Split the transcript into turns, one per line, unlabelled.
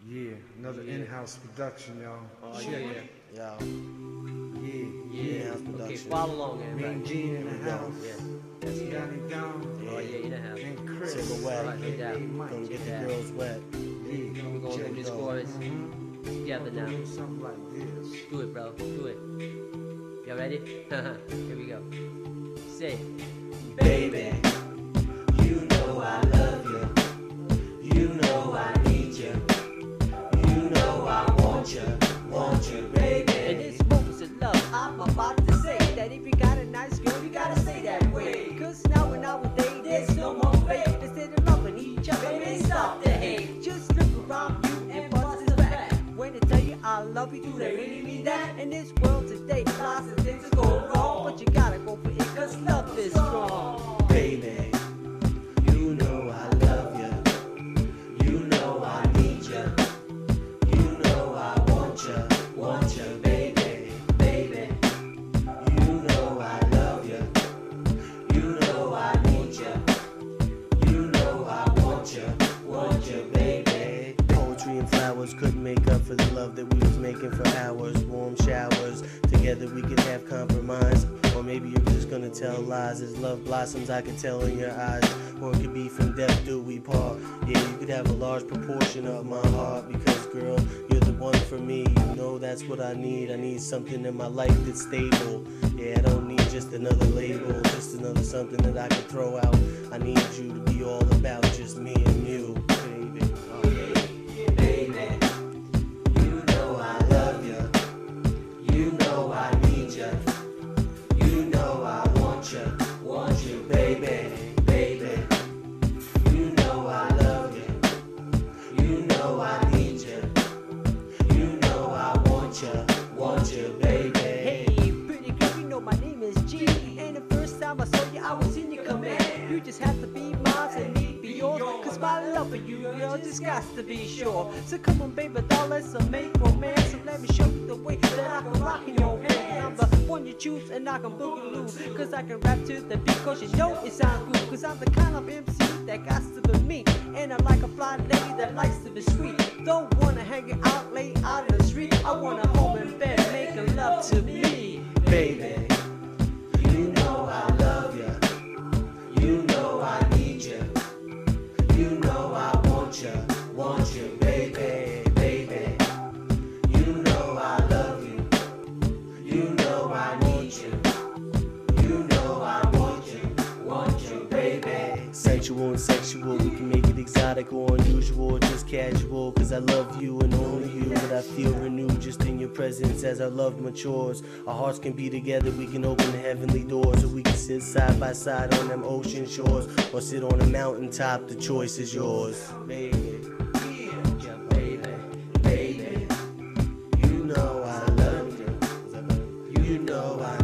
Yeah, another in-house production, y'all.
Oh,
Check
yeah.
it.
Yeah.
Yeah.
In-house
Okay,
production.
follow along,
Me
everybody.
and Gene in the house.
Yeah.
Danny Down.
Oh, yeah, in the house.
And Chris.
Silhouette.
Alright, no doubt.
Gonna get the
Yeah.
girls wet.
Yeah.
We're going through this chorus together now.
Do something like this.
Do it, bro. Do it. Y'all ready? Here we go. Say it.
Baby, you know I love you. You know I need you. You know I want you, baby.
In this moments of love, I'm about to say that if you got a nice girl, you gotta stay that way. Cause now and nowadays, there's no more fake. Instead of loving each other, man, stop the hate. Just look around you and bust his back. When they tell you I love you, do they really mean that? In this world today, lots of things go wrong, but you gotta go for it, cause love is strong.
Baby, you know I love you. You know I need you. You know I want you, baby, baby. You know I love you. You know I need you. You know I want you, baby.
Poetry and flowers couldn't make up for the love that we was making for hours. Warm showers, together we could have compromise. Or maybe you're just gonna tell lies. As love blossoms, I can tell in your eyes. Or it could be from death till we part. Yeah, you could have a large proportion of my heart. Because girl, you're the one for me. You know that's what I need. I need something in my life that's stable. Yeah, I don't need just another label, just another something that I can throw out. I need you to be all about just me and you, baby.
Baby, you know I love you. You know I need you. You know I want you, baby, baby. You know I love you. You know I need you. You know I want you, baby.
Hey, pretty girl, you know my name is G. And the first time I saw you, I was in your command. You just have to be mine and me be yours. Cause my love for you, girl, just got to be sure. So come on, baby doll, let's make romance. So let me show you the way that I can rock in your hand. I'm the one you choose and I can boogaloo. Cause I can rap to the beat, cause you know it sound good. Cause I'm the kind of MC that got to be me. And I like a fly lady that likes to be sweet. Don't wanna hang out late out in the street. I wanna home in bed, making love to me.
Baby, you know I love you. You know I need you. You know I want you, baby, baby. You know I love you. You know I need you. You know I want you, baby.
Sensual and sexual, we can make it exotic or unusual, or just casual. Cause I love you and only you, but I feel renewed just in your presence as our love matures. Our hearts can be together, we can open the heavenly doors, or we can sit side by side on them ocean shores, or sit on a mountaintop, the choice is yours, baby.
Yeah, baby, baby. You know I love you. You know I